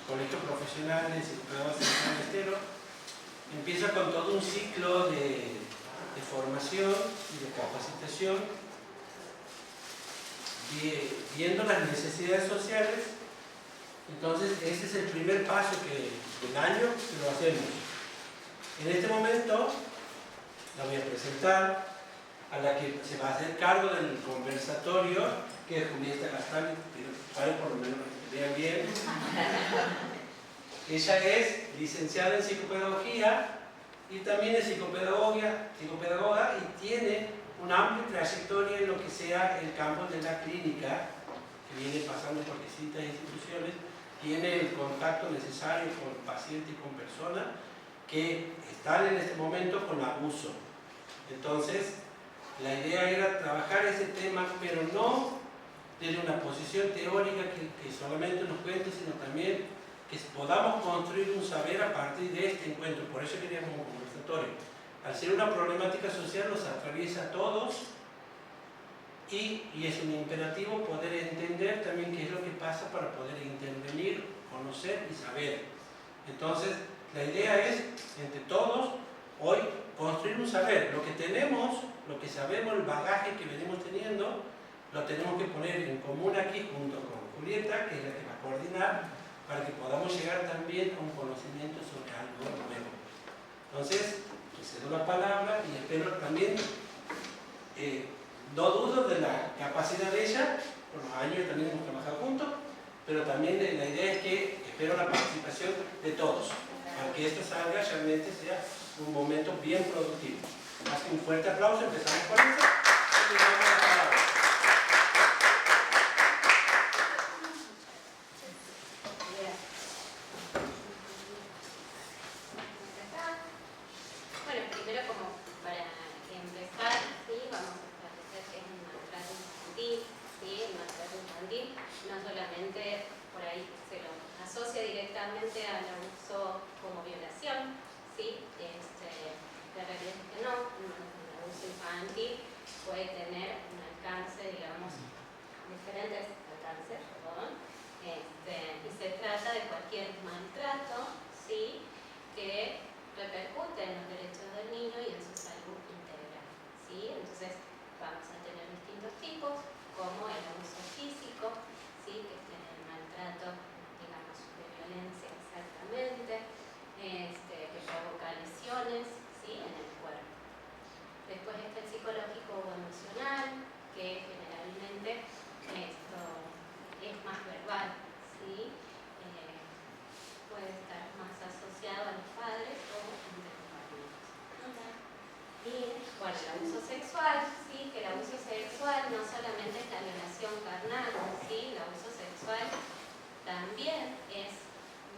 Colegio Profesional de Psicopedagogos de San Estero, empieza con todo un ciclo de formación y de capacitación, viendo las necesidades sociales. Entonces ese es el primer paso del año que lo hacemos. En este momento la voy a presentar a la que se va a hacer cargo del conversatorio, que es Julieta Castaño, pero por lo menos que vean bien. Ella es licenciada en psicopedagogía y también es psicopedagoga y tiene una amplia trayectoria en lo que sea el campo de la clínica, que viene pasando por distintas instituciones, tiene el contacto necesario con pacientes y con personas que están en este momento con abuso. Entonces, la idea era trabajar ese tema, pero no desde una posición teórica que solamente nos cuente, sino también que podamos construir un saber a partir de este encuentro. Por eso queríamos un conversatorio. Al ser una problemática social nos atraviesa a todos y es un imperativo poder entender también qué es lo que pasa para poder intervenir, conocer y saber. Entonces, la idea es, entre todos, hoy construir un saber. Lo que tenemos, lo que sabemos, el bagaje que venimos teniendo, lo tenemos que poner en común aquí junto con Julieta, que es la que va a coordinar, para que podamos llegar también a un conocimiento sobre algo nuevo. Entonces, le cedo la palabra y espero también, no dudo de la capacidad de ella, por los años que también hemos trabajado juntos, pero también la idea es que espero la participación de todos, para que esto salga realmente sea un momento bien productivo. Así que un fuerte aplauso, empezamos con eso y le damos la palabra. Bueno, primero como para empezar, ¿sí? Vamos a establecer que es un maltrato infantil, ¿sí? El maltrato infantil no solamente por ahí se lo asocia directamente al abuso como violación, ¿sí? La realidad es que no, el abuso infantil puede tener un alcance, digamos, diferentes alcances, perdón, y se trata de cualquier maltrato, ¿sí? Que repercute en los derechos del niño y en su salud integral, ¿sí? Entonces vamos a tener distintos tipos, como el abuso físico, ¿sí? Que es el maltrato, digamos, de violencia exactamente, que provoca lesiones, ¿sí? En el cuerpo. Después está el psicológico o emocional, que generalmente esto es más verbal, ¿sí? Puede estar más asociado a los padres o entre los padres. Y bueno, el abuso sexual, ¿sí? Que el abuso sexual no solamente es la violación carnal, ¿sí? El abuso sexual también es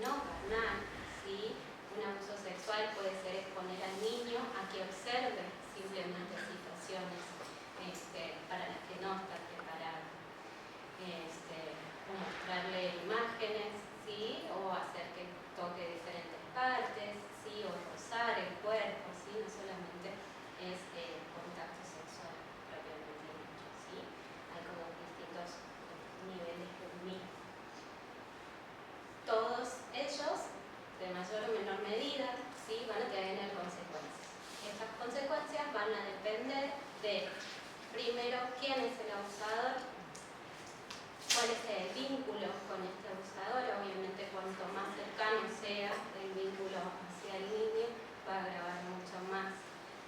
no carnal, ¿sí? Un abuso sexual puede ser exponer al niño a que observe simplemente situaciones para las que no está preparado. Mostrarle imágenes, ¿sí? O hacer que toque diferentes partes, ¿sí? O rozar el cuerpo, ¿sí? No solamente es contacto sexual propiamente dicho, ¿sí? Hay como distintos niveles de mí. Todos ellos, de mayor o menor medida, ¿sí? Van a tener consecuencias. Estas consecuencias van a depender de, primero, quién es el abusador, cuál es el vínculo con este abusador. Obviamente, cuanto más cercano sea el vínculo hacia el niño, va a agravar mucho más,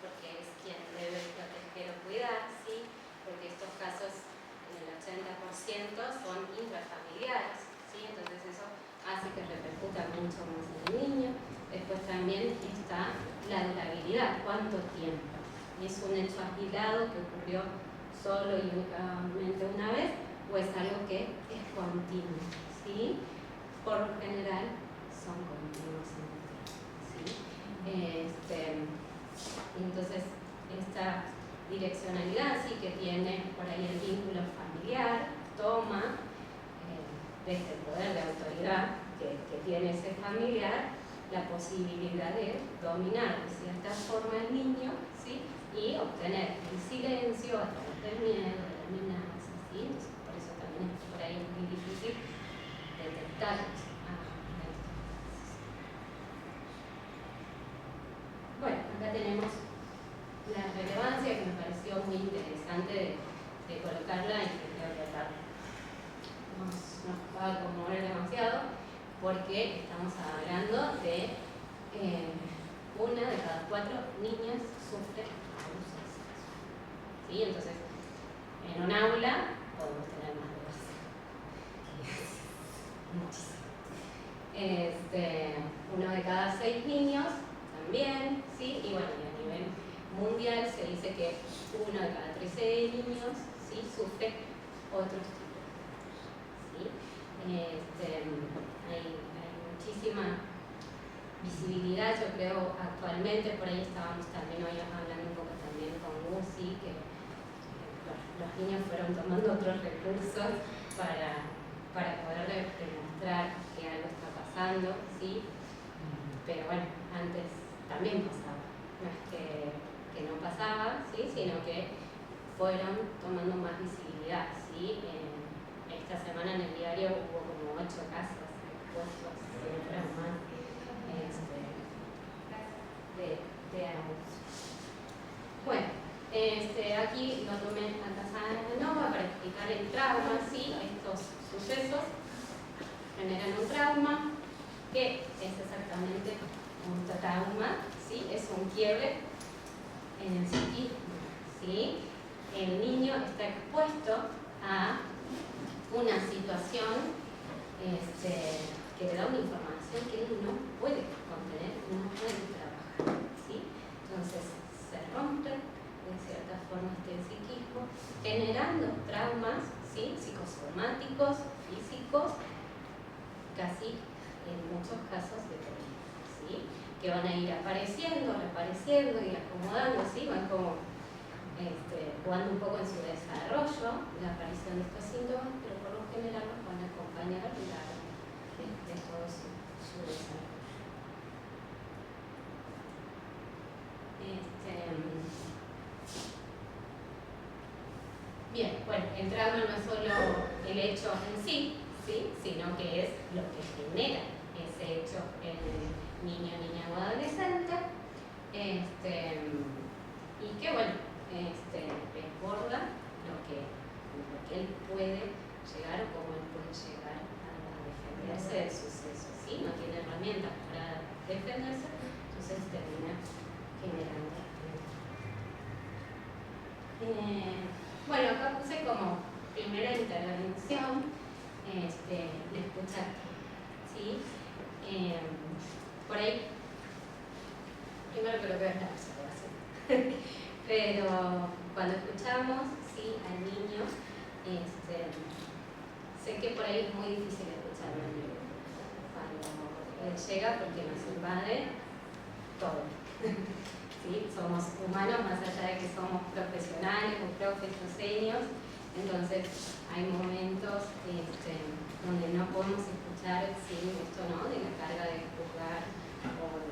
porque es quien debe proteger o cuidar, ¿sí? Porque estos casos, en el 80%, son intrafamiliares, ¿sí? Entonces eso hace que repercuta mucho más en el niño. Después también está la durabilidad, cuánto tiempo. ¿Es un hecho aislado que ocurrió solo y únicamente una vez, o es algo que es continuo, ¿sí? Por lo general son continuos, ¿sí? Entonces, esta direccionalidad, sí, que tiene por ahí el vínculo familiar, toma desde el poder de autoridad que tiene ese familiar la posibilidad de dominar de cierta forma al niño, ¿sí? Y obtener el silencio a través del miedo, de la amenaza, ¿sí? Entonces, por eso también por ahí es muy difícil detectar dentro nos va a conmover demasiado, porque estamos hablando de una de cada 4 niñas sufre abuso sexual. ¿Sí? Entonces, en un aula podemos tener más de 12. Muchísimo. 1 de cada 6 niños también, ¿sí? Y bueno, a nivel mundial se dice que 1 de cada 13 niños, ¿sí?, sufre otros tipos de abusos, ¿sí? Hay muchísima visibilidad, yo creo, actualmente. Por ahí estábamos también hoy hablando un poco también con Lucy, que los niños fueron tomando otros recursos para poder demostrar que algo está pasando, ¿sí? Pero bueno, antes también pasaba, no es que no pasaba, ¿sí?, sino que fueron tomando más visibilidad, ¿sí? Esta semana en el diario hubo como 8 casos expuestos, si no fueron más, de abuso. Bueno, aquí lo tomé a casa Nova para explicar el trauma, ¿sí? Estos sucesos generan un trauma, que es exactamente un trauma, ¿sí? Es un quiebre en el psiquismo, ¿sí? El niño está expuesto a una situación que le da una información que él no puede contener, no puede trabajar, ¿sí? Entonces se rompe de cierta forma este psiquismo, generando traumas, ¿sí?, psicosomáticos, físicos, casi en muchos casos de por vida, ¿sí?, que van a ir apareciendo, reapareciendo y acomodando, ¿sí?, van como jugando un poco en su desarrollo, la aparición de estos síntomas, pero por lo general nos van a acompañar a lo largo de todo su desarrollo. Bien, bueno, el trauma no es solo el hecho en sí, ¿sí?, sino que es lo que genera ese hecho en el niño, niña o adolescente, y que bueno, desborda lo que él puede llegar o cómo él puede llegar a defenderse del suceso, ¿sí? No tiene herramientas para defenderse, entonces termina generando. Bueno, acá puse como primera intervención la escucha, ¿sí? Por ahí, primero creo que es la observación, pero cuando escuchamos, ¿sí?, al niño, sé que por ahí es muy difícil escucharlo cuando llega, porque nos invade todo. ¿Sí? Somos humanos, más allá de que somos profesionales o profesionales, entonces hay momentos donde no podemos escuchar sin esto, ¿no?, de la carga de juzgar o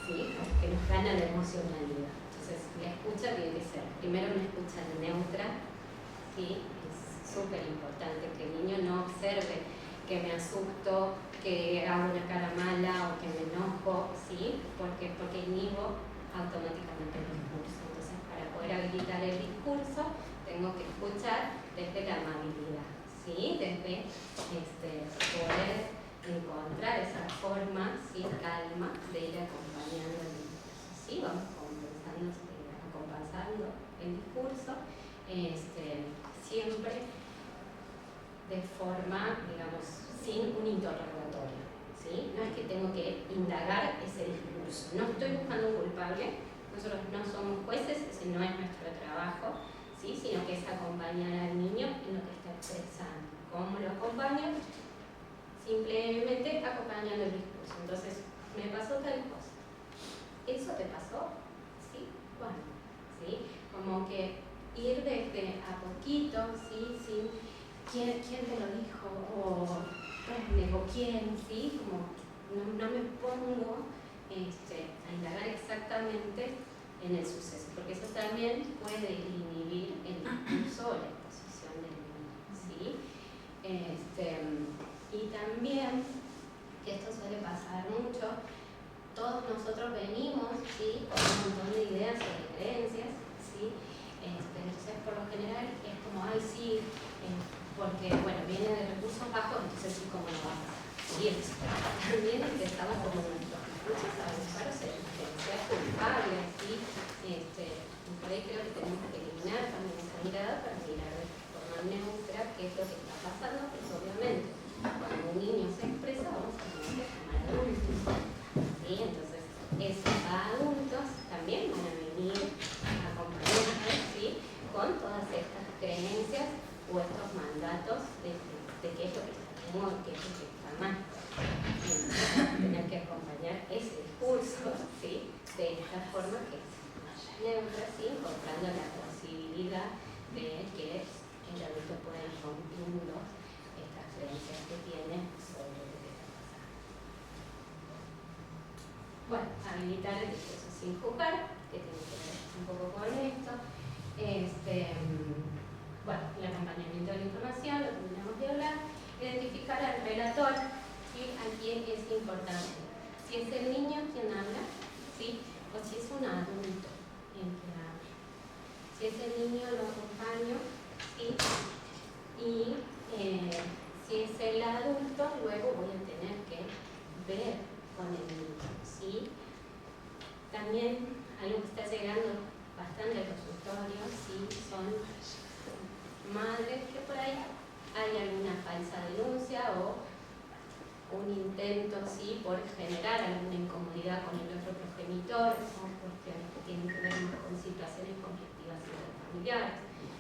¿sí?, que nos gana la emocionalidad. Entonces la escucha tiene que ser primero una escucha neutra, ¿sí? Es súper importante que el niño no observe que me asusto, que hago una cara mala o que me enojo, ¿sí? Porque inhibo automáticamente el discurso. Entonces, para poder habilitar el discurso, tengo que escuchar desde la amabilidad, ¿sí? Desde poder encontrar esa forma, ¿sí?, calma, de ir acompañando el discurso, ¿sí? Vamos acompasando el discurso, siempre de forma, digamos, sin un interrogatorio, ¿sí? No es que tengo que indagar ese discurso, no estoy buscando un culpable, nosotros no somos jueces, ese no es nuestro trabajo, ¿sí?, sino que es acompañar al niño en lo que está expresando. ¿Cómo lo acompaño? Simplemente acompañando el discurso. Entonces, me pasó tal cosa. ¿Eso te pasó? ¿Sí? Bueno, ¿sí? Como que ir desde a poquito, ¿sí?, sin ¿quién te lo dijo? O quién, ¿sí? Como no me pongo a indagar exactamente en el suceso, porque eso también puede inhibir el discurso o la exposición del niño, ¿sí? Y también, que esto suele pasar mucho, todos nosotros venimos, ¿sí?, con un montón de ideas o de creencias, ¿sí? Entonces, por lo general, es como, ay, sí, porque, bueno, entonces sí, como no va a pasar. Y también empezamos como nuestros discursos a buscar sentencias culpables, ¿sí? Por ahí creo que tenemos que eliminar también esa mirada para mirar de forma neutra qué es lo que está pasando, pues obviamente cuando un niño se expresa vamos a tener que llamar adultos, ¿sí? Entonces esos adultos también van a venir acompañados, ¿sí? Con todas estas creencias o estos mandatos de qué es lo que está bien, qué es lo que está mal. Entonces, tener que acompañar ese discurso, ¿sí? De esta forma que neutra, ¿sí? Encontrando la posibilidad de que el adulto pueda ir rompiendo estas creencias que tiene sobre lo que está pasando. Bueno, habilitar el discurso sin juzgar, que tiene que ver un poco con esto. Bueno, el acompañamiento de la información, lo terminamos de hablar. Identificar al relator, ¿sí? Aquí es importante. Si es el niño quien habla, ¿sí? O si es un adulto el que habla. Si es el niño, lo acompaño, ¿sí? Y si es el adulto, luego voy a tener que ver con el niño, ¿sí? También algo que está llegando bastante al consultorio, ¿sí? Son madres que por ahí hay alguna falsa denuncia o un intento, ¿sí? Por generar alguna incomodidad con el otro progenitor o cuestiones que tienen que ver más con situaciones conflictivas interfamiliares.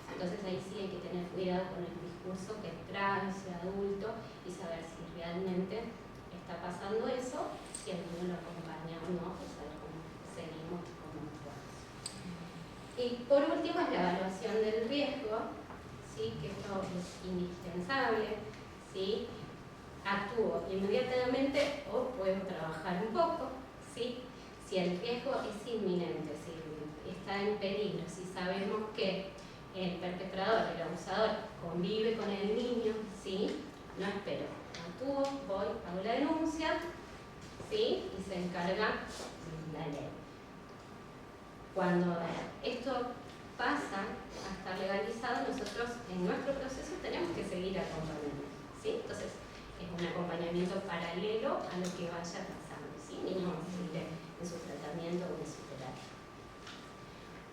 Entonces ahí sí hay que tener cuidado con el discurso que trae ese adulto y saber si realmente está pasando eso, si el niño lo acompaña o no, pues saber cómo seguimos, cómo actuamos. Y por último es la evaluación del riesgo, ¿sí? Que esto es indispensable, ¿sí? Actúo inmediatamente o puedo trabajar un poco, ¿sí? Si el riesgo es inminente, si está en peligro, si sabemos que el perpetrador, el abusador, convive con el niño, ¿sí? No espero, actúo, voy, hago la denuncia, ¿sí? Y se encarga la ley. Cuando esto pasa a estar legalizado, nosotros en nuestro proceso tenemos que seguir acompañando, ¿sí? Entonces, es un acompañamiento paralelo a lo que vaya pasando, ¿sí? El niño va a seguir en su tratamiento o en su terapia.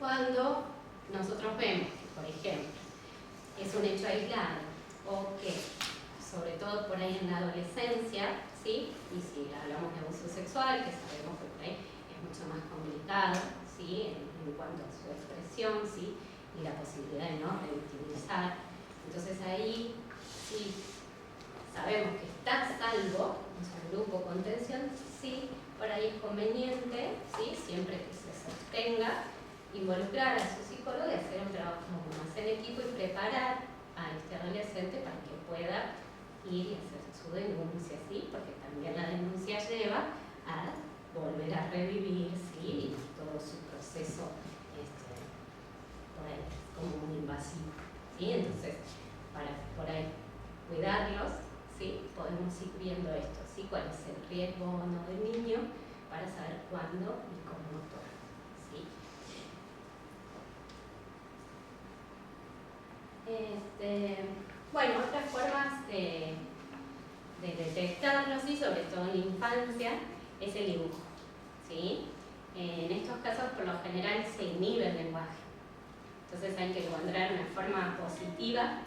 Cuando nosotros vemos que, por ejemplo, es un hecho aislado o que, sobre todo por ahí en la adolescencia, ¿sí? Y si hablamos de abuso sexual, que sabemos que por ahí es mucho más complicado, ¿sí? En cuanto a su expresión, ¿sí? Y la posibilidad de no revictimizar. Entonces ahí, sí, sabemos que está a salvo, o sea, el grupo contención, sí, por ahí es conveniente, ¿sí? Siempre que se sostenga, involucrar a su psicólogo y hacer un trabajo más en equipo y preparar a este adolescente para que pueda ir y hacer su denuncia, ¿sí? Porque también la denuncia lleva a volver a revivir, ¿sí? Todo su proceso por ahí como muy invasivo, ¿sí? Entonces, para por ahí cuidarlos, ¿sí? Podemos ir viendo esto, ¿sí? Cuál es el riesgo o no del niño para saber cuándo y cómo actuar, ¿sí? Bueno, otras formas de detectarlos, ¿sí? Sobre todo en la infancia, es el dibujo, ¿sí? En estos casos, por lo general, se inhibe el lenguaje. Entonces hay que encontrar una forma positiva,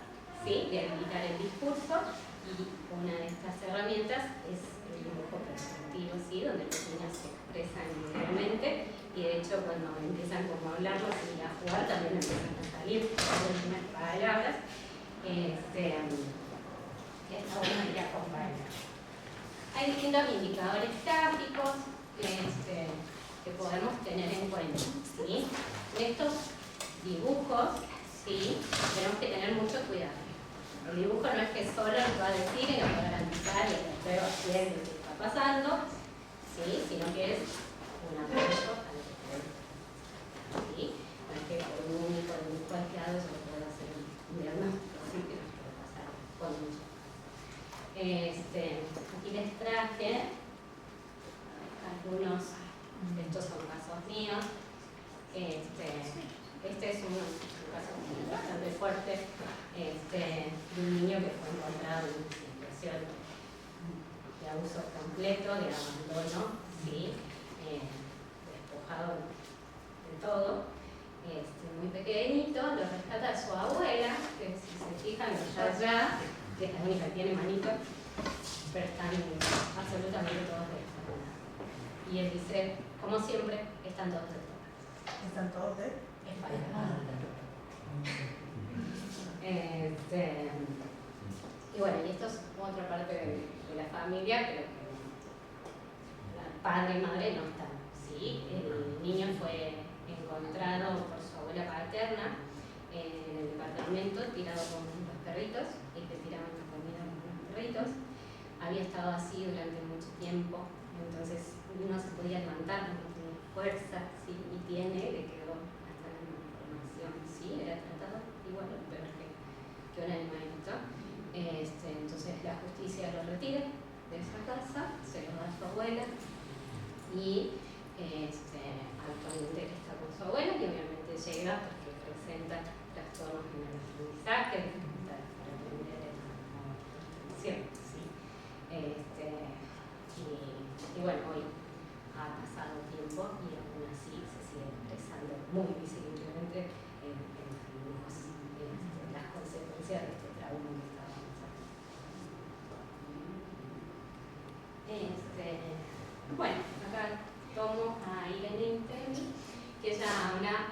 ¿sí? De habilitar el discurso, y una de estas herramientas es el dibujo perceptivo, ¿sí? Donde los niños se expresan libremente y de hecho cuando empiezan como a hablarlos y a jugar también empiezan a salir algunas palabras. Esta bueno ir acompaña. Hay distintos indicadores gráficos que podemos tener en cuenta, ¿sí? Estos dibujos, ¿sí? Tenemos que tener mucho cuidado. El dibujo no es que solo nos va a decir y nos va a garantizar y el prueba haciendo lo que está pasando, ¿sí? Sino que es un apoyo a lo que queremos. ¿Sí? No es que por un único dibujo aislado yo puedo hacer un diagnóstico, ¿sí? Que nos puede pasar con mucho. Aquí les traje algunos, estos son casos míos. Este es un caso bastante fuerte de un niño que fue encontrado en una situación de abuso completo, de abandono, ¿sí? Despojado de todo, muy pequeñito, lo rescata su abuela, que si se fijan allá, que es la única que tiene manito, pero están absolutamente todos de espalda. Y él dice, como siempre, están todos de espalda. ¿Están todos de espalda? Y bueno, y esto es otra parte de la familia, pero que padre y madre no están, ¿sí? El niño fue encontrado por su abuela paterna en el departamento, tirado con los perritos, y le tiraban la comida con los perritos. Había estado así durante mucho tiempo, entonces no se podía levantar, no tenía fuerza, ¿sí? Y le quedó hasta la información, ¿sí? Era tratado igual, pero que un animalito. Entonces la justicia lo retira de esa casa, se lo da a su abuela y actualmente está con su abuela y obviamente llega porque presenta trastornos en el aprendizaje para aprender la atención, ¿sí? Y bueno, hoy ha pasado tiempo y aún así se sigue expresando muy visiblemente en los dibujos las consecuencias de este trauma que está avanzando. Bueno, acá tomo a Irene Intemi, que ella habla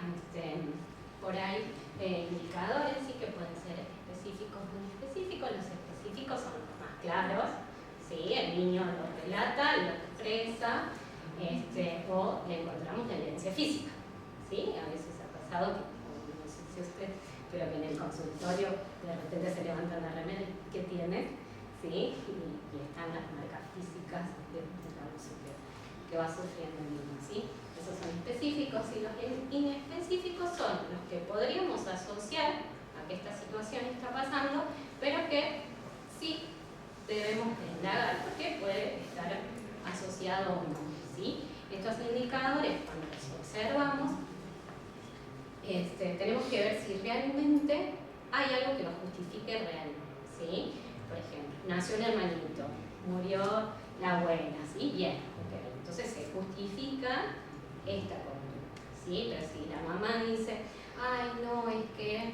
por ahí indicadores, ¿sí? Que pueden ser específicos o no específicos. Los específicos son los más claros, ¿sí? El niño lo relata, lo expresa, o le encontramos la evidencia física, ¿sí? A veces ha pasado que, no sé si usted, pero que en el consultorio de repente se levanta una remera que tiene, ¿sí? Y están las marcas físicas del abuso que va sufriendo el niño, ¿sí? Esos son específicos, y los inespecíficos son los que podríamos asociar a que esta situación está pasando, pero que sí debemos indagar porque puede estar asociado o no, ¿sí? Estos indicadores, cuando los observamos, tenemos que ver si realmente hay algo que lo justifique realmente, ¿sí? Por ejemplo, nació el hermanito, murió la abuela, ¿sí? Bien, okay. Entonces se justifica esta conducta, ¿sí? Pero si la mamá dice, ay, no, es que,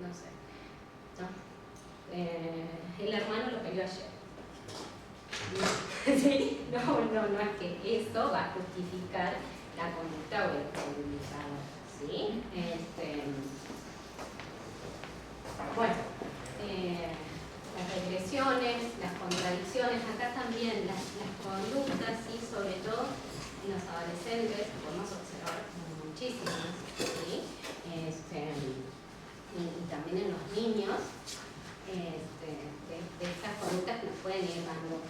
no sé, ¿no? El hermano lo peleó ayer. ¿Sí? No es que eso va a justificar la conducta o el indicador, ¿sí? Bueno, las regresiones, las contradicciones, acá también las conductas, ¿sí? Sobre todo en los adolescentes podemos observar muchísimas, ¿sí? Y también en los niños, de estas conductas nos pueden ir dando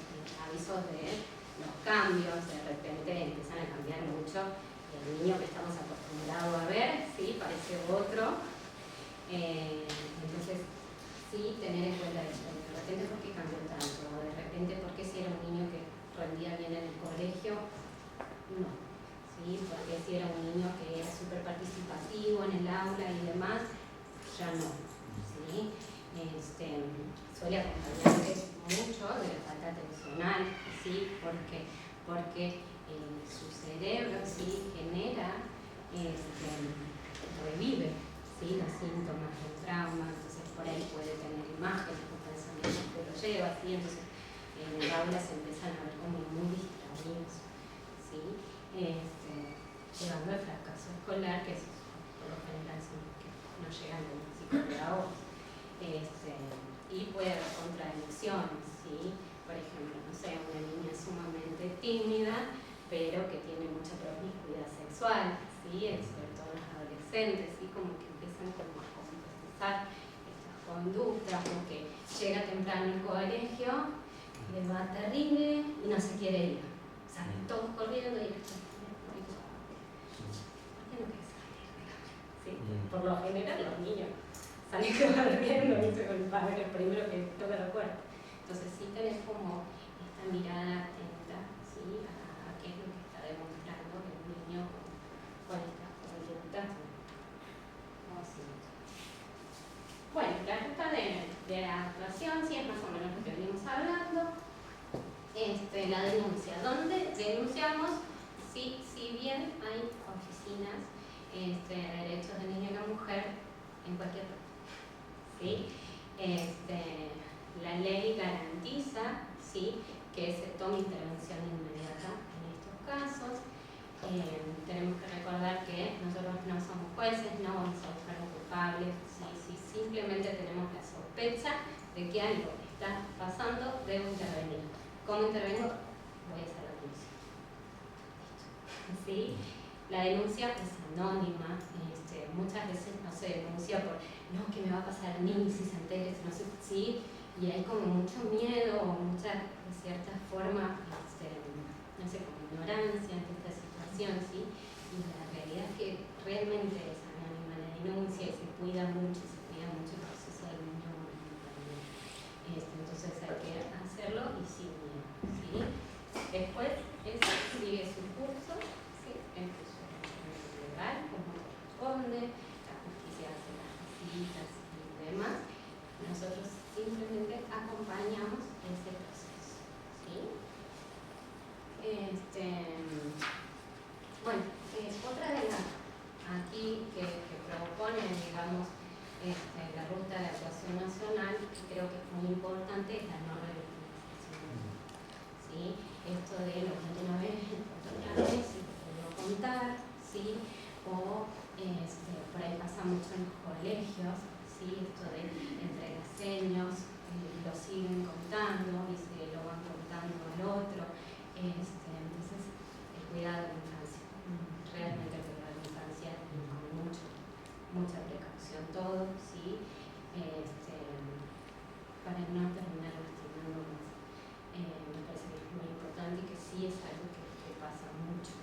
avisos de los cambios, de repente empiezan a cambiar mucho, el niño que estamos acostumbrados a ver, ¿sí? Parece otro, entonces sí tener en cuenta eso, de repente por qué cambió tanto, o de repente porque si era un niño que rendía bien en el colegio, no, ¿sí? Porque si era un niño que era súper participativo en el aula y demás, ya no, ¿sí? Suele acompañarse mucho de la falta atencional, ¿sí? Porque su cerebro, ¿sí? Genera, revive, ¿sí? Los síntomas del trauma, entonces por ahí puede tener imágenes o pensamientos que lo lleva, ¿sí? Entonces en el aula se empiezan a ver como muy distraídos, ¿sí? Llevando al fracaso escolar, que por lo general son los que no llegan a un psicopedagogos. Y puede haber contradicciones, ¿sí? Por ejemplo, no sé, una niña sumamente tímida, pero que tiene mucha promiscuidad sexual, ¿sí? Sobre todo los adolescentes, ¿sí? Como que empiezan como a compensar estas conductas, o que llega temprano al colegio, le va terrible y no se quiere ir. Salen todos corriendo y ¿por qué no quieres salir? ¿Sí? Por lo general los niños salen corriendo, ¿viste? Con el padre primero que toca la puerta. Entonces sí tenés como esta mirada atenta, ¿sí? a qué es lo que está demostrando el niño con estas conductas. Bueno, la ruta de la actuación sí es más o menos lo que venimos a oficinas de derechos del niño y la mujer en cualquier parte. ¿Sí? La ley garantiza, ¿sí?, que se tome intervención inmediata en estos casos. Tenemos que recordar que nosotros no somos jueces, no vamos a buscar un culpable, si simplemente tenemos la sospecha de que algo está pasando, debo intervenir. ¿Cómo intervengo? Voy a hacer la denuncia. ¿Sí? La denuncia es anónima, muchas veces no se denuncia por, no, ¿qué me va a pasar a mí si se entere? No sé, ¿sí? Y hay como mucho miedo o mucha, de cierta forma, no sé, como ignorancia ante esta situación, ¿sí? Y la realidad es que realmente es anónima la denuncia y se cuida mucho el proceso del niño también. Entonces hay que hacerlo y sin miedo, ¿sí? Después sigue su curso, ¿sí? El curso legal, como corresponde, la justicia hace las visitas y demás. Nosotros simplemente acompañamos ese proceso, ¿sí? Bueno, otra de las aquí que propone, digamos, la ruta de actuación nacional, que creo que es muy importante, es la no revictimización. ¿Sí? Esto de lo que una vez si lo puedo contar, ¿sí? O por ahí pasa mucho en los colegios, ¿sí? Esto de entre las señas lo siguen contando y se lo van contando al otro. Entonces, el cuidado de la infancia, realmente el cuidado de la infancia con mucha precaución todo, ¿sí? Para no terminar lastimando más. Me parece que es muy importante y que sí es algo que pasa mucho.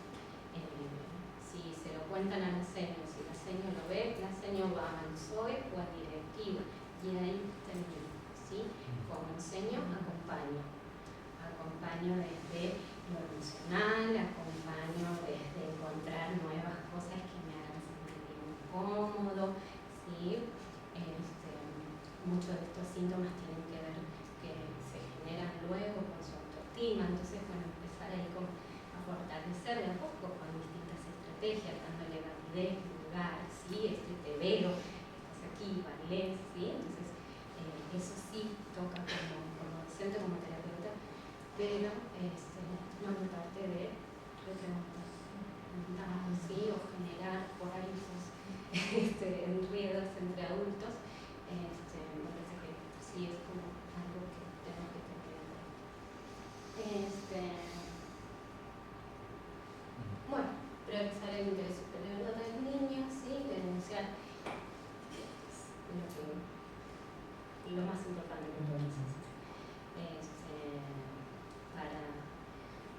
Si se lo cuentan a la seño, si la seño lo ve, la seño va al SOE o a directiva y ahí termina, ¿sí? Como seño acompaño desde lo emocional, acompaño desde encontrar nuevas cosas que me hagan sentir incómodo, ¿sí? Muchos de estos síntomas tienen que ver que se generan luego con su autoestima, entonces bueno, empezar ahí como a fortalecerla un poco con distintas estrategias, dándole validez, lugar, ¿sí? Te veo, estás aquí, valés, ¿sí? Entonces eso sí toca como docente, como terapeuta, pero no me parte de repreguntar, ¿sí? O generar por ahí esos enredos entre adultos. Me parece que sí es como algo que tenemos que tener en cuenta. Bueno, priorizar el interés superior del niño, ¿sí? Denunciar lo más importante que podemos hacer.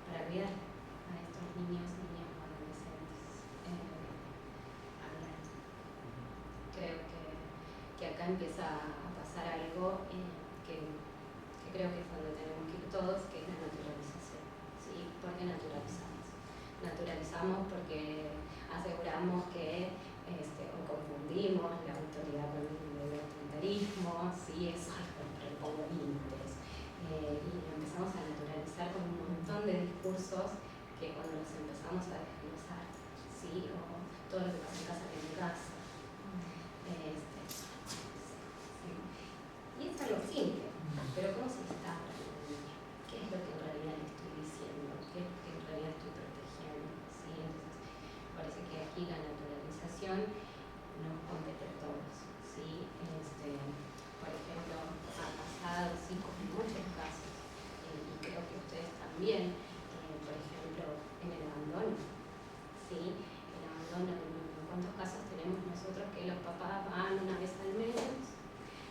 Para cuidar a estos niños, niñas o adolescentes. Creo que acá empieza a pasar algo que creo que es donde tenemos que ir todos, que es la naturalización. ¿Sí? ¿Por qué naturalizamos? Naturalizamos porque aseguramos que o confundimos la autoridad con el autoritarismo, ¿sí? Eso es pongo límites. Y lo empezamos a naturalizar con un montón de discursos que cuando los empezamos a desglosar, ¿sí? O todo lo que pasa en casa que en casa. ¿Sí? Y es algo simple, pero ¿cómo se está para la niña? ¿Qué es lo que en realidad le estoy diciendo? ¿Qué es lo que en realidad estoy protegiendo? ¿Sí? Entonces, parece que aquí la naturalización nos compete a todos, ¿sí? Por ejemplo, ha pasado, sí, con muchos casos, y creo que ustedes también, por ejemplo, en el abandono, ¿sí? El abandono, ¿en cuántos casos tenemos nosotros que los papás van una vez al mes,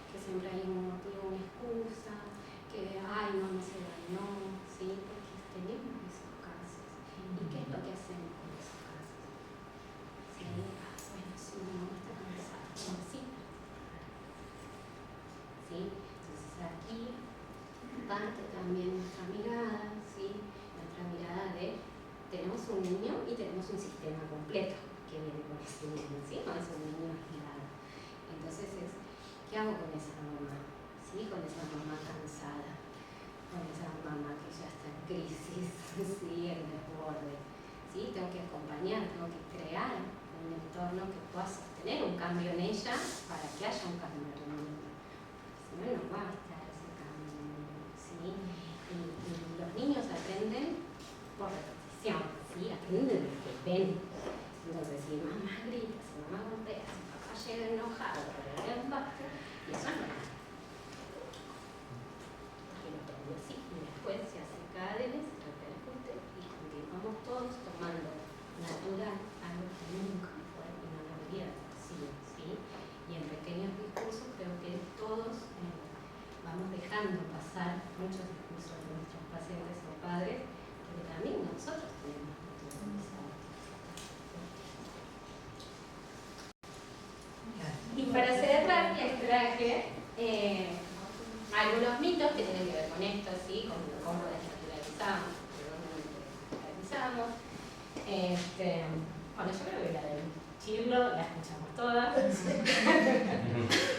que siempre hay un motivo, una excusa, que, ay, no se bañó, ¿sí? Porque tenemos esos casos. ¿Y qué es lo que hacemos con esos casos? ¿Sí? Bueno, sí, mi mamá está cansada, necesita. ¿Sí? Entonces aquí parte también nuestra mirada, ¿sí? Nuestra mirada de tenemos un niño y tenemos un sistema completo que viene con ese niño, ¿sí? No es un niño aislado. Entonces ¿qué hago con esa mamá? ¿Sí? Con esa mamá cansada, con esa mamá que ya está en crisis, ¿sí? En desborde, ¿sí? Tengo que acompañar, tengo que crear dejando pasar muchos discursos de nuestros pacientes o padres que también nosotros tenemos naturalizados. Y para cerrar les traje algunos mitos que tienen que ver con esto, ¿sí? Con cómo desnaturalizamos, de dónde desnaturalizamos. Bueno, yo creo que la del chirlo la escuchamos todas.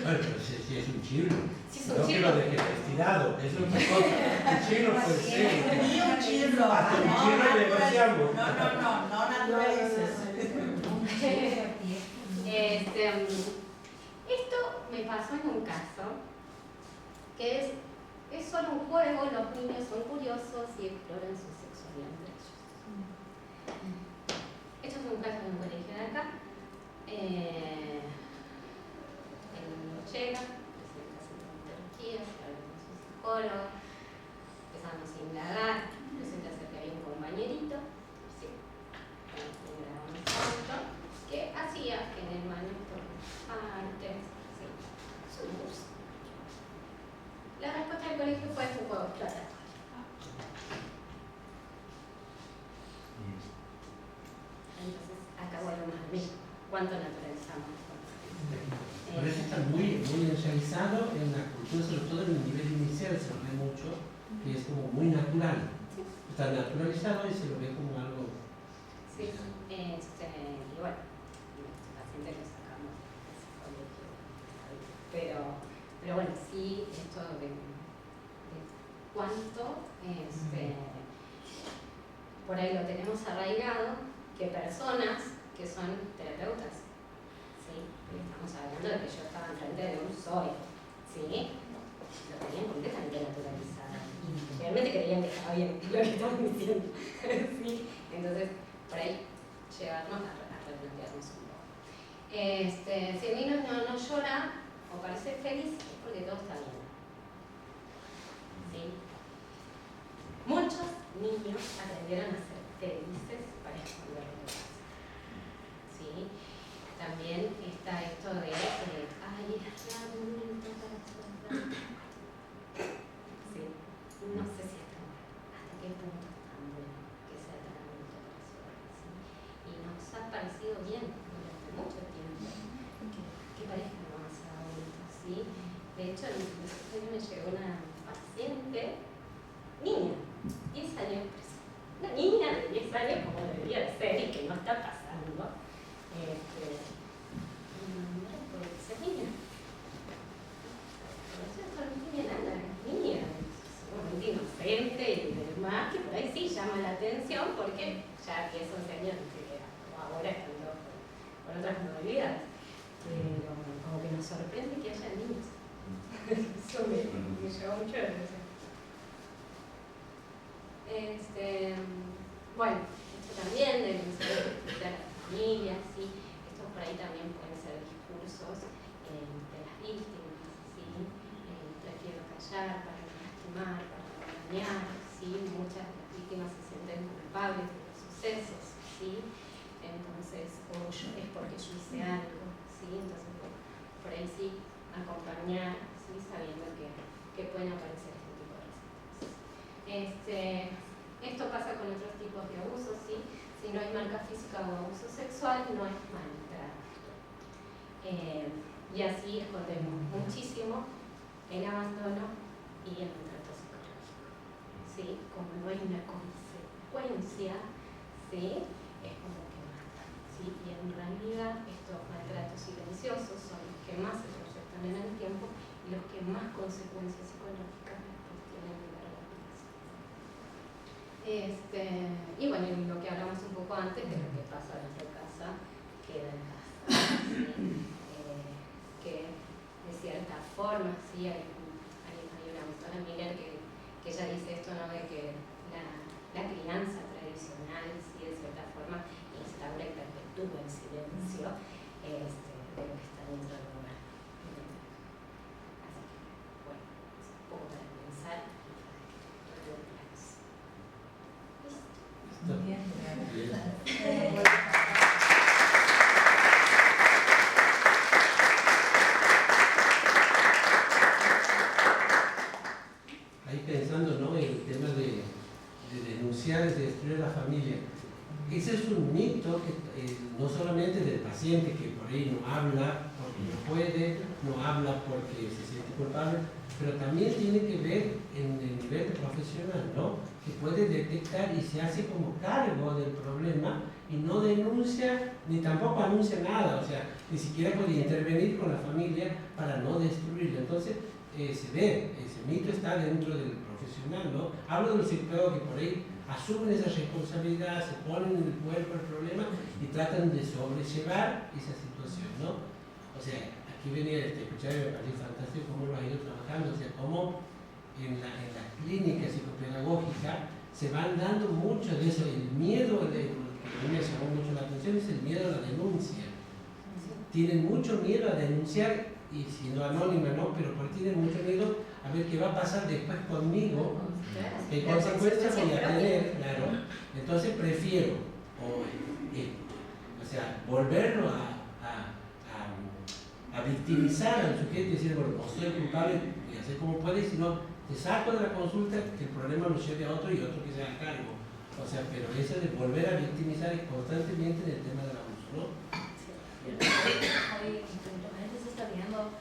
Bueno, pero si es un chirlo. Si es un No chirlo. que lo dejes estirado, es otra cosa. El chirlo puede ser. Ni un chirlo. Hasta un chirlo negociamos. No naturalices. Esto me pasó en un caso que es solo un juego, los niños son curiosos y exploran su sexualidad entre ellos. Esto es un caso de un colegio de acá. El niño llega, presenta sintomatología, se habla con su psicólogo, empezamos a indagar, resulta ser que había un compañerito, ¿sí? Un grado más alto, que hacía en el manejo antes, ¿sí? Su uso. La respuesta del colegio fue un juego exploratorio. Entonces, acá volvemos a mí. ¿Cuánto naturalizamos? Por eso está muy ensayizado en la cultura, sobre todo en el nivel inicial, se lo ve mucho, que es como muy natural. Está naturalizado y se lo ve como algo. Sí, y bueno, este paciente lo sacamos de ese colegio, pero bueno, sí, esto de cuánto, por ahí lo tenemos arraigado, que personas que son terapeutas, ¿sí? Porque estamos hablando de que yo estaba enfrente de un soy, ¿sí? Lo tenían completamente naturalizado. Realmente creían que estaba bien lo que estaban diciendo, ¿sí? Entonces, por ahí, llevarnos a replantearnos un poco. Si el niño no llora o parece feliz, es porque todo está bien. ¿Sí? Muchos niños aprendieron a ser felices para esconder lo que pasa. ¿Sí? También está esto de, ay, es raro, no me importa la soledad. ¿Sí? No sé si está bueno, hasta qué punto es tan bueno que sea tan adulto para soledad. ¿Sí? Y nos ha parecido bien durante mucho tiempo que parezcan más adultos. ¿Sí? De hecho, en el año me llegó una paciente, niña, 10 años, una niña de 10 años como debería de ser y que no está pasando. No puede ser niña. Pero eso no tiene nada, es niña, sumamente inocente y demás, que por ahí sí llama la atención porque ya a 10 o 11 años ahora estando con otras modalidades. Pero como que nos sorprende que haya niños. Eso me lleva mucho la atención. Bueno, esto también de la familia, ¿sí? Estos por ahí también pueden ser discursos de las víctimas, ¿sí? Prefiero callar para no lastimar, para no dañar, ¿sí? Muchas de las víctimas se sienten culpables de los sucesos, ¿sí? Entonces, o yo, es porque yo hice algo, ¿sí? Entonces, bueno, por ahí sí, acompañar, ¿sí? Sabiendo que pueden aparecer este tipo de recetas. Esto pasa con otros tipos de abusos, ¿sí? Si no hay marca física o abuso sexual, no es maltrato. Y así escondemos muchísimo el abandono y el maltrato psicológico. ¿Sí? Como no hay una consecuencia, ¿sí? Es como que mata. ¿Sí? Y en realidad estos maltratos silenciosos son los que más se proyectan en el tiempo y los que más consecuencias psicológicas después tienen en largo plazo. Y bueno, lo que hablamos un poco antes de lo que pasa dentro de casa, queda en casa. ¿Sí? Que de cierta forma, sí, hay una autora Miller que ella dice esto, ¿no? De que la crianza tradicional, sí, de cierta forma, instaura y perpetúa el silencio de lo que está dentro del hogar. Así que, bueno, es un poco para pensar. Muy bien, ahí pensando, ¿no?, en el tema de denunciar y de destruir la familia. Ese es un mito que no solamente del paciente que por ahí no habla porque no puede, no habla porque se siente culpable, pero también tiene que ver en el nivel profesional, ¿no?, que puede detectar y se hace como cargo del problema y no denuncia ni tampoco anuncia nada, o sea, ni siquiera puede intervenir con la familia para no destruirla. Entonces, se ve, ese mito está dentro del profesional, ¿no? Hablo de los psicólogos que por ahí asumen esa responsabilidad, se ponen en el cuerpo el problema y tratan de sobrellevar esa situación, ¿no? O sea, aquí venía a escuchar y me pareció fantástico cómo lo ha ido trabajando, o sea, cómo en la clínica psicopedagógica se van dando mucho de eso, el miedo, que a mí me llamó mucho la atención, es el miedo a la denuncia. Tienen mucho miedo a denunciar, y siendo anónima, ¿no?, pero porque tienen mucho miedo a ver qué va a pasar después conmigo, qué consecuencias voy a tener, claro. Entonces prefiero, o sea, volverlo a victimizar al sujeto y decir, bueno, o soy culpable y hacer como puede, sino te saco de la consulta, que el problema lo lleve a otro y otro que se haga cargo. O sea, pero eso de volver a victimizar constantemente en el tema del abuso, ¿no? Hoy se está viendo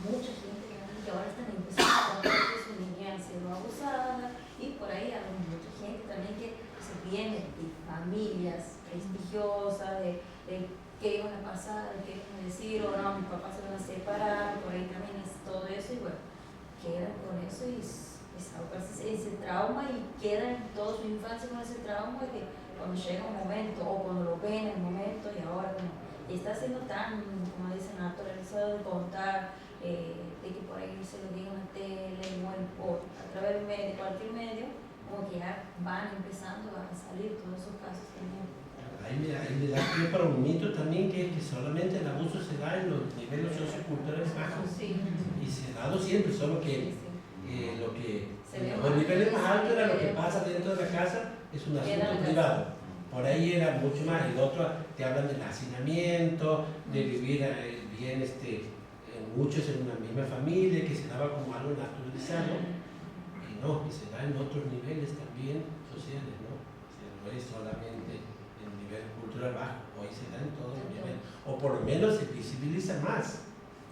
mucha gente que ahora están empezando a contar que su niña ha sido abusada, y por ahí hay mucha gente también que se viene de familias prestigiosas, de qué iban a pasar, qué iban a decir, o no, mis papás se van a separar, por ahí también es todo eso, y bueno, quedan con eso y ese trauma, y quedan toda su infancia con ese trauma, de que cuando llega un momento, o cuando lo ven en el momento, y ahora como está siendo tan, como dicen, naturalizado de contar, de que por ahí se lo digan en la tele o a través de cualquier medio, como que ya van empezando a salir todos esos casos también. Ahí me da pie para un mito también, que solamente el abuso se da en los niveles socioculturales bajos. Sí. Y se ha dado siempre, solo que lo que los niveles más altos era lo que pasa dentro de la casa, es un asunto privado. Por ahí era mucho más. El otro te hablan del hacinamiento, de vivir bien, muchos en una misma familia, que se daba como algo naturalizado, y no, que se da en otros niveles también sociales, ¿no? O sea, no es solamente el nivel cultural bajo, hoy se da en todos los niveles, o por lo menos se visibiliza más,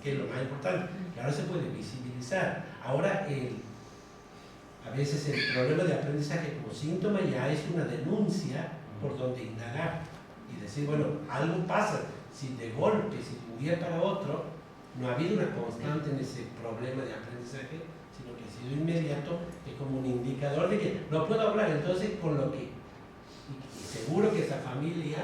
que es lo más importante, que ahora se puede visibilizar. Ahora, a veces el problema de aprendizaje como síntoma ya es una denuncia por donde indagar y decir, bueno, algo pasa, si de golpe, si de un día para otro, no ha habido una constante en ese problema de aprendizaje, sino que ha sido inmediato, es como un indicador de que no puedo hablar, entonces con lo que, y seguro que esa familia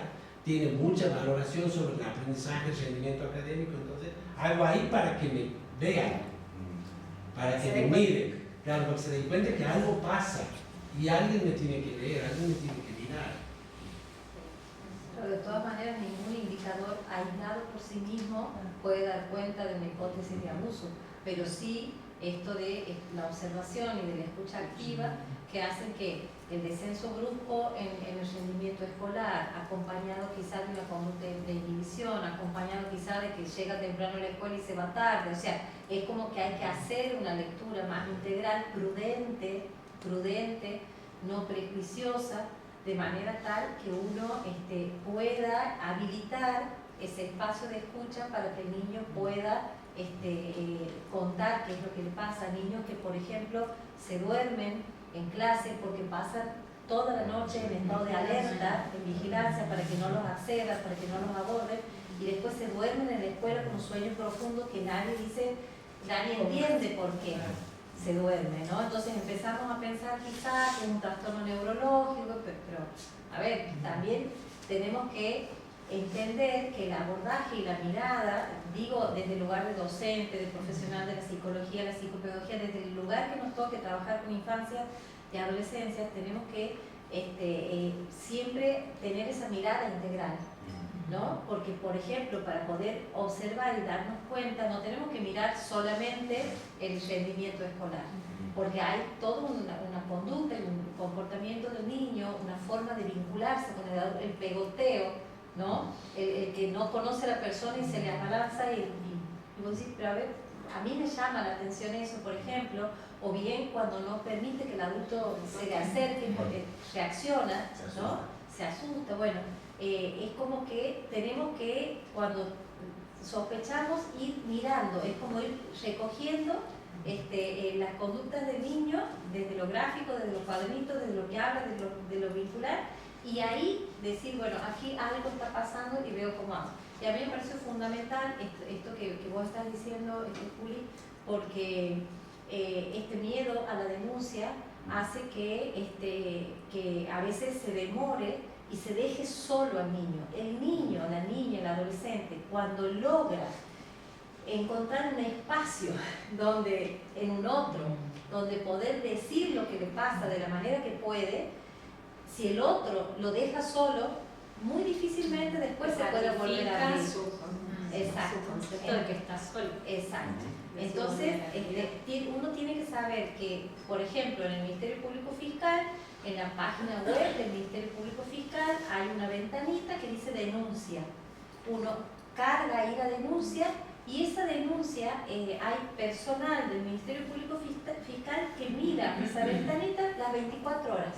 tiene mucha valoración sobre el aprendizaje, el rendimiento académico, entonces hago ahí para que me vean, para que me miren, claro, para que se den cuenta que algo pasa y alguien me tiene que leer, alguien me tiene que mirar. Pero de todas maneras, ningún indicador aislado por sí mismo puede dar cuenta de una hipótesis de abuso, pero sí esto de la observación y de la escucha activa, que hacen que el descenso brusco en el rendimiento escolar, acompañado quizás de una conducta de inhibición, acompañado quizás de que llega temprano a la escuela y se va tarde, o sea, es como que hay que hacer una lectura más integral, prudente, no prejuiciosa, de manera tal que uno pueda habilitar ese espacio de escucha para que el niño pueda contar qué es lo que le pasa. Niños que, por ejemplo, se duermen en clase porque pasan toda la noche en estado de alerta, en vigilancia, para que no los accedan, para que no los aborden, y después se duermen en la escuela con un sueño profundo que nadie entiende por qué se duerme, ¿no? Entonces empezamos a pensar quizás que es un trastorno neurológico, pero a ver, también tenemos que entender que el abordaje y la mirada, digo desde el lugar de docente, de profesional de la psicología, la psicopedagogía, desde el lugar que nos toque trabajar con infancias y adolescencias, tenemos que siempre tener esa mirada integral, ¿no? Porque, por ejemplo, para poder observar y darnos cuenta, no tenemos que mirar solamente el rendimiento escolar, porque hay toda una conducta y un comportamiento del niño, una forma de vincularse con el pegoteo, ¿no? El que no conoce a la persona y se le abalanza y vos decís, pero a ver, a mí me llama la atención eso, por ejemplo, o bien cuando no permite que el adulto se le acerque porque reacciona, ¿no? Se asusta, bueno, es como que tenemos que, cuando sospechamos, ir mirando, es como ir recogiendo las conductas del niño, desde lo gráfico, desde los cuadernitos, desde lo que habla, de lo vincular, y ahí decir, bueno, aquí algo está pasando y veo cómo hago. Y a mí me parece fundamental esto que vos estás diciendo, Juli, porque este miedo a la denuncia hace que a veces se demore y se deje solo al niño. El niño, la niña, el adolescente, cuando logra encontrar un espacio donde, en un otro, donde poder decir lo que le pasa de la manera que puede, si el otro lo deja solo, muy difícilmente después se puede volver a abrir. Exacto. Su concepto de que está solo. Exacto. Entonces, uno tiene que saber que, por ejemplo, en el Ministerio Público Fiscal, en la página web del Ministerio Público Fiscal, hay una ventanita que dice denuncia. Uno carga ahí la denuncia y esa denuncia, hay personal del Ministerio Público Fiscal que mira esa ventanita las 24 horas.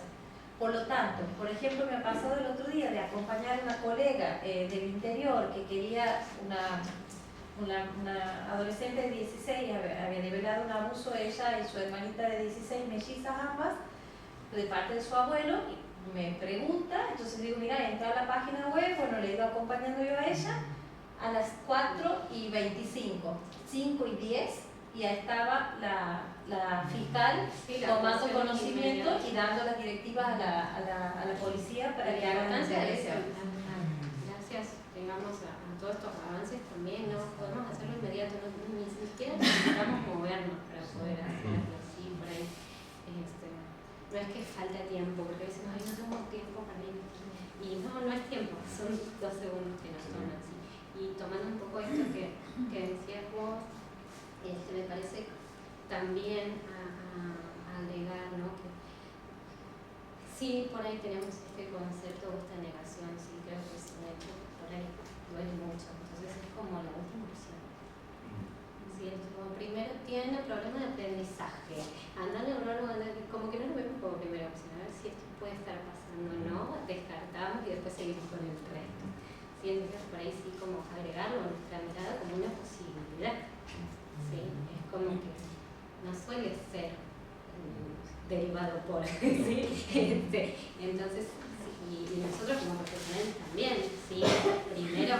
Por lo tanto, por ejemplo, me ha pasado el otro día de acompañar a una colega del interior que quería una adolescente de 16, había develado un abuso a ella y su hermanita de 16, mellizas ambas, de parte de su abuelo, y me pregunta, entonces digo, mira, entra a la página web, bueno, le he ido acompañando yo a ella, a las 4:25, 5:10, y ahí estaba la fiscal tomando conocimiento y dando las directivas a la policía para que hagan la investigación. Gracias, digamos, a todos estos avances también, no podemos hacerlo inmediato, ni siquiera necesitamos movernos para poder hacerlo así, por ahí. No es que falta tiempo, porque a veces no tengo tiempo para ir. Y no es tiempo, son 2 segundos que nos toman así. Y tomando un poco esto que decías vos, me parece también a agregar, ¿no? Que sí, por ahí tenemos este concepto o esta negación, sí, creo que es un hecho, por ahí duele mucho, entonces es como la última opción. Sí, entonces como primero tiene problema de aprendizaje, anda al neurólogo, como que no lo vemos como primera opción, a ver si esto puede estar pasando o no, descartamos y después seguimos con el resto. Sí, entonces por ahí sí como agregarlo a nuestra mirada como una posibilidad. Sí, es como que no suele ser derivado por, ¿sí? Entonces, y nosotros como profesionales también, ¿sí? Primero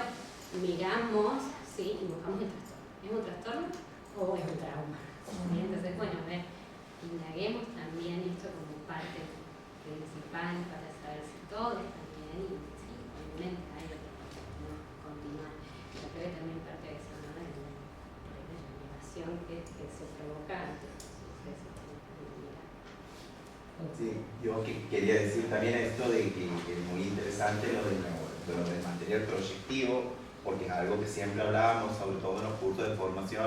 miramos, ¿sí? Y buscamos el trastorno. ¿Es un trastorno o es un trauma? ¿Sí? Entonces, bueno, a ver, indaguemos también esto como parte principal para saber si todo está bien y sí, obviamente hay lo que podemos continuar. Pero creo que también parte de eso, ¿no? De la negación que se provoca ante los sucesos. Sí, yo quería decir también esto de que es muy interesante lo del material proyectivo, porque es algo que siempre hablábamos, sobre todo en los cursos de formación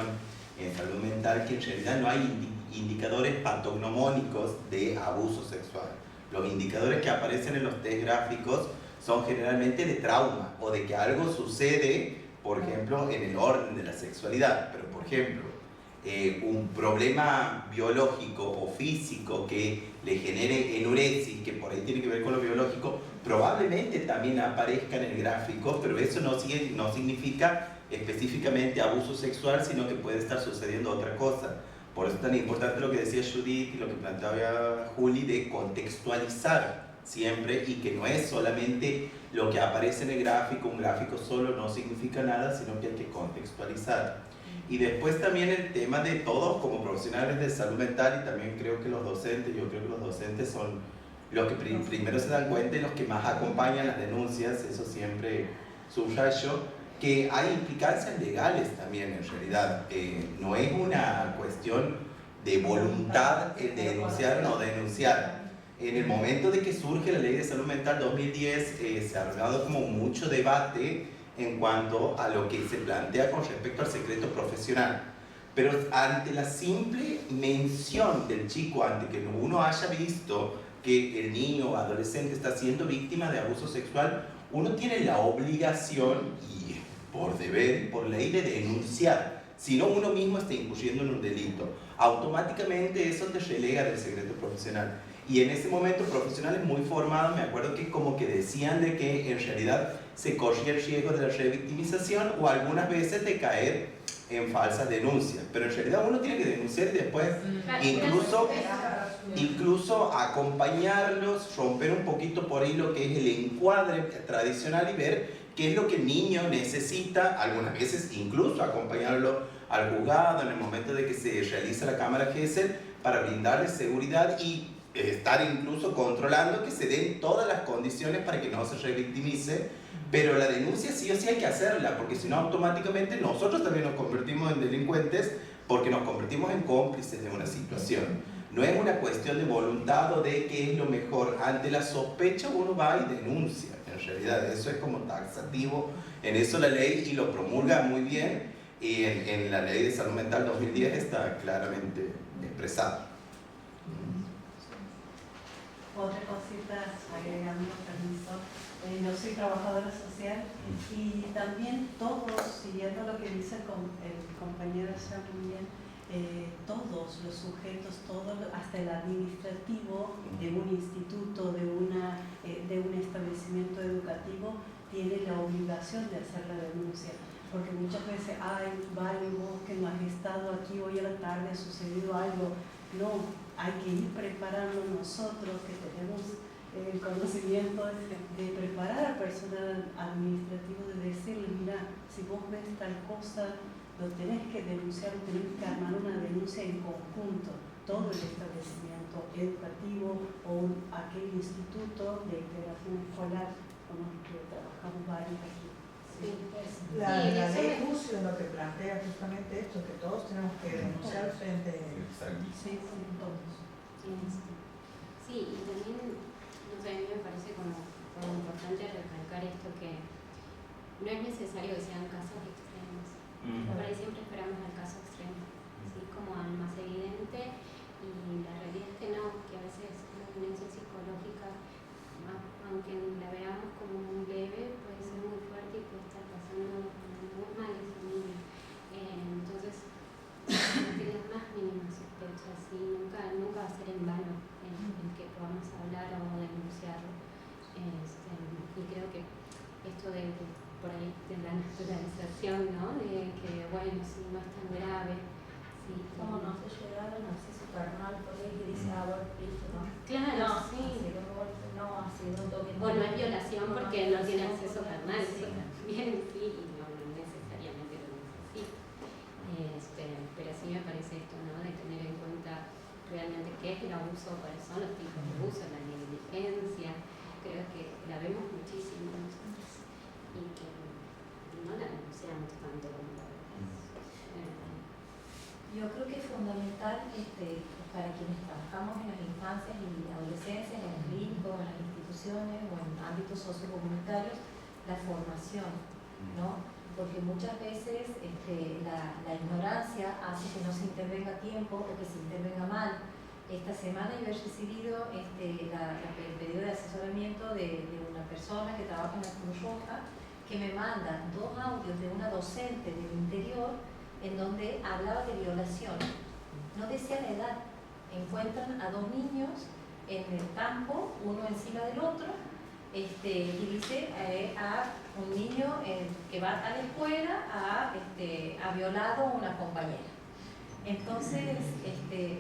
en salud mental, que en realidad no hay indicadores patognomónicos de abuso sexual. Los indicadores que aparecen en los test gráficos son generalmente de trauma o de que algo sucede, por ejemplo, en el orden de la sexualidad. Pero, por ejemplo, un problema biológico o físico que le genere enuresis, que por ahí tiene que ver con lo biológico, probablemente también aparezca en el gráfico, pero eso no significa específicamente abuso sexual, sino que puede estar sucediendo otra cosa. Por eso es tan importante lo que decía Judith y lo que planteaba Juli, de contextualizar siempre, y que no es solamente lo que aparece en el gráfico, un gráfico solo no significa nada, sino que hay que contextualizar. Y después también el tema de todos como profesionales de salud mental, y también creo que los docentes, yo creo que los docentes son los que primero se dan cuenta y los que más acompañan las denuncias, eso siempre subrayo, que hay implicancias legales también en realidad. No es una cuestión de voluntad de denunciar o no denunciar. En el momento de que surge la Ley de Salud Mental 2010, se ha dado como mucho debate en cuanto a lo que se plantea con respecto al secreto profesional. Pero ante la simple mención del chico, ante que uno haya visto que el niño o adolescente está siendo víctima de abuso sexual, uno tiene la obligación, y por deber, por ley, de denunciar. sino uno mismo está incurriendo en un delito. Automáticamente eso te relega del secreto profesional. Y en ese momento profesionales muy formados, me acuerdo que como que decían de que en realidad se corría el riesgo de la revictimización o algunas veces de caer en falsas denuncias. Pero en realidad uno tiene que denunciar y después incluso acompañarlos, romper un poquito por ahí lo que es el encuadre tradicional y ver qué es lo que el niño necesita, algunas veces incluso acompañarlo al juzgado en el momento de que se realiza la cámara Gesell para brindarle seguridad y estar incluso controlando que se den todas las condiciones para que no se revictimice, pero la denuncia sí o sí hay que hacerla, porque si no automáticamente nosotros también nos convertimos en delincuentes porque nos convertimos en cómplices de una situación. No es una cuestión de voluntad o de qué es lo mejor. Ante la sospecha uno va y denuncia. En realidad eso es como taxativo. En eso la ley y lo promulga muy bien. Y en la ley de salud mental 2010 está claramente expresado. Otra cosita, agregando, permiso. Yo soy trabajadora social y también todos, siguiendo lo que dice el compañero también, todos los sujetos, hasta el administrativo de un instituto, de un establecimiento educativo, tiene la obligación de hacer la denuncia. Porque muchas veces, ay, vale, vos que no has estado aquí hoy a la tarde, ha sucedido algo. No, hay que ir preparando nosotros que tenemos el conocimiento de preparar al personal administrativo, de decirle, mira, si vos ves tal cosa, lo tenés que denunciar, tenés que armar una denuncia en conjunto, todo el establecimiento educativo o aquel instituto de integración escolar con los que trabajamos varios aquí. Sí. La Sí, eso ley me- Lucio lo que plantea justamente esto, que todos tenemos que denunciar frente Sí, todos. Sí, y también, no sé, a mí me parece como importante recalcar esto que no es necesario que sean casos extremos. Por ahí siempre esperamos al caso extremo, así como al más evidente, y la realidad es que no, que a veces la violencia psicológica, aunque la veamos como muy leve, puede ser muy fuerte y puede estar pasando muy mal en familia. Entonces, no tiene más mínimas sospechas y nunca va a ser en vano el que podamos hablar o denunciarlo. Y creo que esto de por ahí de la naturalización, ¿no? De que, bueno, si no es tan grave. Sí, Como no se llegaron así súper mal por ahí y dice, bueno, listo, ¿no? claro, No, sí. ha sido un golpe, no, ha sido un toque. O no es violación porque no tiene acceso carnal. Sí. Bien, sí, y no necesariamente lo necesita. Pero sí me parece esto, ¿no? De tener en cuenta realmente qué es el abuso, cuáles son los tipos de abuso, la negligencia. Creo que la vemos muchísimo nosotros y que no la denunciamos tanto como la vemos. Yo creo que es fundamental para quienes trabajamos en las infancias y adolescencias, en los clínicos, en las instituciones o en ámbitos sociocomunitarios, la formación, ¿no? Porque muchas veces la ignorancia hace que no se intervenga a tiempo o que se intervenga mal. Esta semana yo he recibido el pedido de asesoramiento de una persona que trabaja en la Cruz Roja que me manda 2 audios de una docente del interior en donde hablaba de violación. No decía la edad. Encuentran a 2 niños en el campo, uno encima del otro, y dice a un niño que va a la escuela ha violado a una compañera. Entonces,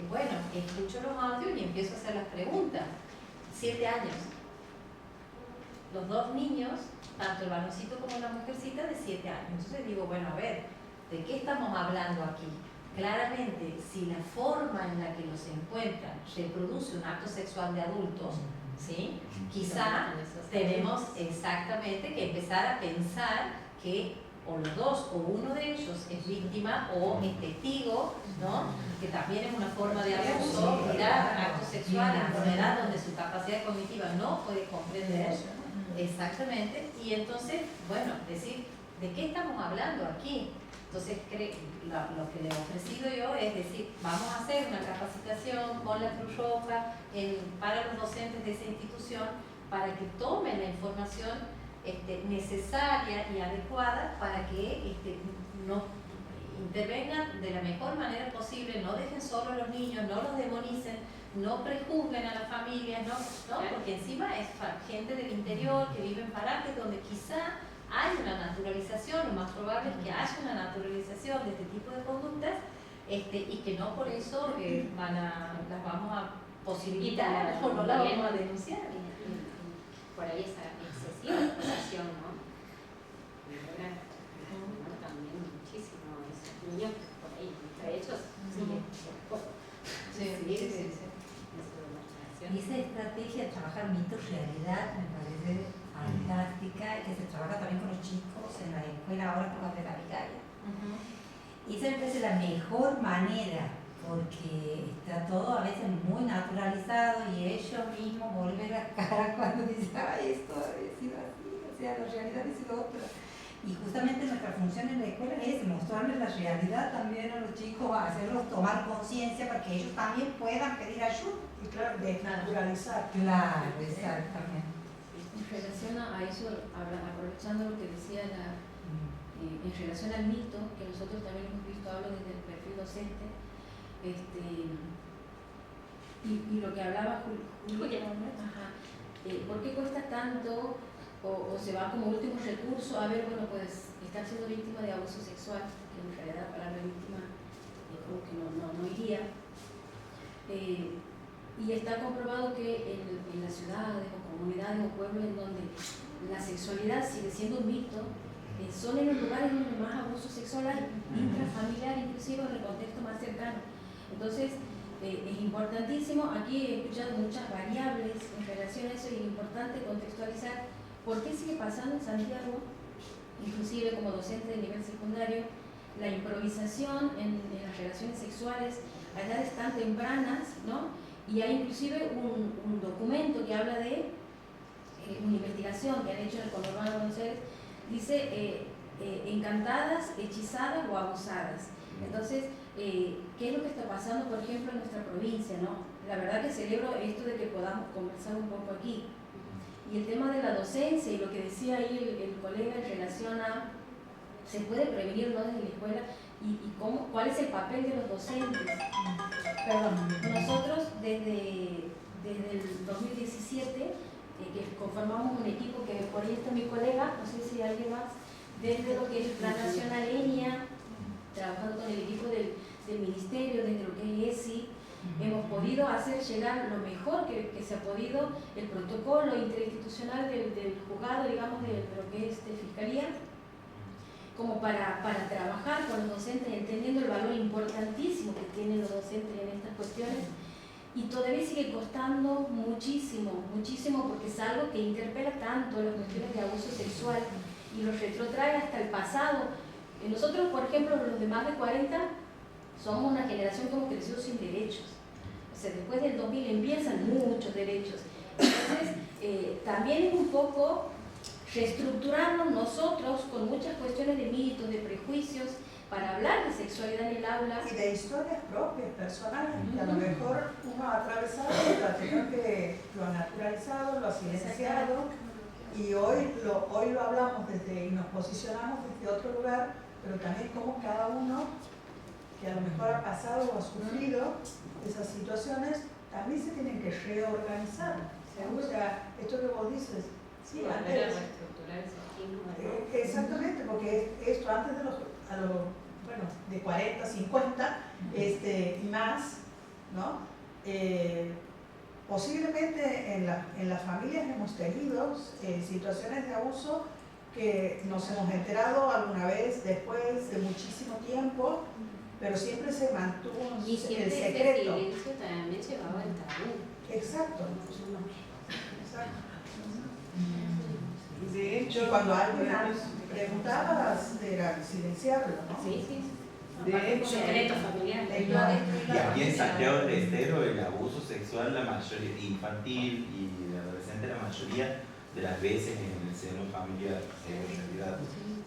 bueno, escucho los audios y empiezo a hacer las preguntas. 7 años. Los 2 niños, tanto el varoncito como la mujercita, de 7 años. Entonces digo, bueno, a ver, ¿de qué estamos hablando aquí? Claramente, si la forma en la que los encuentran reproduce un acto sexual de adultos, ¿sí? Quizá tenemos exactamente que empezar a pensar que o los 2 o uno de ellos es víctima o es testigo, ¿no? Que también es una forma de abuso, mirar actos sexuales con una edad donde su capacidad cognitiva no puede comprender. Exactamente. Y entonces, bueno, decir, ¿de qué estamos hablando aquí? Entonces, lo que le he ofrecido yo es decir, vamos a hacer una capacitación con la Cruz Roja para los docentes de esa institución para que tomen la información necesaria y adecuada para que intervengan de la mejor manera posible, no dejen solo a los niños, no los demonicen, no prejuzguen a las familias, ¿no? Porque encima es gente del interior que vive en parajes donde quizá hay una naturalización, lo más probable es que haya una naturalización de este tipo de conductas, y que no por eso las vamos a posibilitar o no las vamos a denunciar. Por ahí esa excesiva exposición, ¿no? También muchísimo esos niños por ahí, entre ellos, Y esa estrategia de trabajar mito-realidad me parece fantástica, que se trabaja también con los chicos en la escuela ahora con la vicaria. Y esa me parece la mejor manera, porque está todo a veces muy naturalizado y ellos mismos vuelven la cara cuando dicen, ay, esto ha sido así, o sea, la realidad es otra. Y justamente nuestra función en la escuela es mostrarles la realidad también a los chicos, hacerlos tomar conciencia para que ellos también puedan pedir ayuda. Y claro, desnaturalizar. Claro, exactamente. En relación a eso, aprovechando lo que decía en relación al mito, que nosotros también hemos visto, hablo desde el perfil docente, y lo que hablaba Julia, ¿por qué cuesta tanto o se va como último recurso a ver, bueno, pues estar siendo víctima de abuso sexual, que en realidad para la víctima como que no iría? Y está comprobado que en las ciudades o comunidades o pueblos en donde la sexualidad sigue siendo un mito, son en los lugares donde más abuso sexual hay, intrafamiliar, inclusive en el contexto más cercano. Entonces, es importantísimo, aquí he escuchado muchas variables en relación a eso y es importante contextualizar por qué sigue pasando en Santiago, inclusive como docente de nivel secundario, la improvisación en las relaciones sexuales a edades tan tempranas, ¿no? Y hay inclusive un documento que habla de una investigación que han hecho en el conurbano de Buenos Aires, dice encantadas, hechizadas o abusadas. Entonces, ¿qué es lo que está pasando, por ejemplo, en nuestra provincia, ¿no? La verdad que celebro esto de que podamos conversar un poco aquí. Y el tema de la docencia y lo que decía ahí el colega en relación a se puede prevenir, ¿no?, desde la escuela y cuál es el papel de los docentes. Perdón, nosotros desde el 2017 que conformamos un equipo que por ahí está mi colega, no sé si alguien más, desde lo que es el Plan Nacional ENIA, trabajando con el equipo del Ministerio, desde lo que es ESI, hemos podido hacer llegar lo mejor que se ha podido, el protocolo interinstitucional del juzgado, digamos, de lo que es de Fiscalía, como para trabajar con los docentes, entendiendo el valor importantísimo que tienen los docentes en estas cuestiones. Y todavía sigue costando muchísimo, muchísimo, porque es algo que interpela tanto las cuestiones de abuso sexual y los retrotrae hasta el pasado. Nosotros, por ejemplo, los de más de 40, somos una generación que hemos crecido sin derechos. O sea, después del 2000 empiezan muchos derechos. Entonces, también es un poco reestructurarnos nosotros con muchas cuestiones de mitos, de prejuicios, para hablar de sexualidad en el aula. Y de historias propias, personales, que a lo mejor uno ha atravesado lo ha naturalizado, lo ha silenciado, y hoy lo hablamos y nos posicionamos desde otro lugar, pero también como cada uno que a lo mejor ha pasado o ha sufrido esas situaciones, también se tienen que reorganizar. O sea, esto que vos dices, sí, antes, exactamente, porque esto antes de 40, 50 y más, ¿no? Posiblemente en las familias hemos tenido situaciones de abuso que nos hemos enterado alguna vez después de muchísimo tiempo, pero siempre se mantuvo y siempre el secreto. Ese silencio también llevaba el tabú. Exacto. De hecho, Y cuando alguien preguntaba, era silenciarlo, ¿no? Sí, sí. De hecho, Secreto familiar. Y aquí en Santiago del Estero el abuso sexual, la mayoría infantil y de adolescente, la mayoría de las veces en el seno familiar, en realidad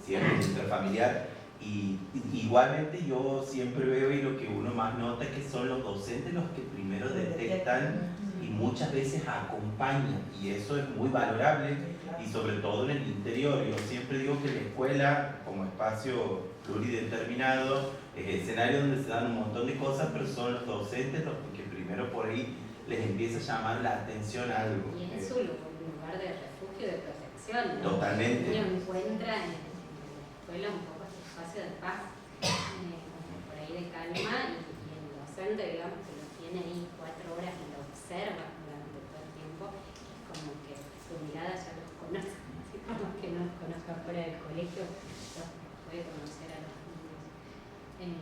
siempre intrafamiliar. Y igualmente yo siempre veo, y lo que uno más nota es que son los docentes los que primero detectan y muchas veces acompaña, y eso es muy valorable, y sobre todo en el interior. Yo siempre digo que la escuela, como espacio plurideterminado, es el escenario donde se dan un montón de cosas, pero son los docentes los que primero por ahí les empieza a llamar la atención a algo. Y es un lugar de refugio, de protección, ¿no? Totalmente. El niño encuentra en la escuela un poco este espacio de paz, por ahí de calma, y el docente, digamos, que lo tiene ahí 4 horas y lo observa durante todo el tiempo, es como que su mirada ya los conoce, así como que no los conozca fuera del colegio, los puede conocer a los niños. Y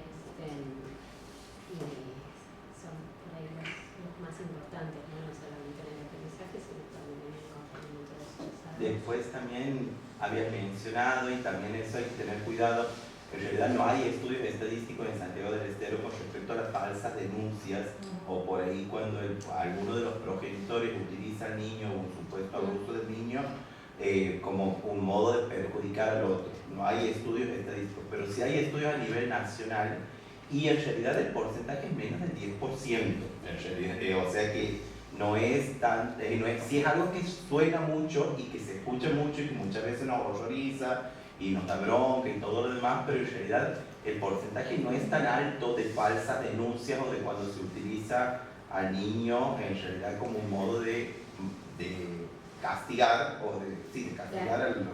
son por ahí los más importantes, no solamente en el aprendizaje, sino también en el acompañamiento de sus padres. Después también habías mencionado, y también eso hay que tener cuidado, en realidad no hay estudios estadísticos en Santiago del Estero con respecto a las falsas denuncias, o por ahí cuando alguno de los progenitores utiliza al niño o un supuesto abuso del niño como un modo de perjudicar al otro. No hay estudios estadísticos, pero sí hay estudios a nivel nacional, y en realidad el porcentaje es menos del 10%, en realidad, o sea que no es tan, sí es algo que suena mucho y que se escucha mucho y que muchas veces nos horroriza y nos da bronca y todo lo demás, pero en realidad el porcentaje no es tan alto de falsas denuncias o de cuando se utiliza al niño en realidad como un modo de castigar o de castigar al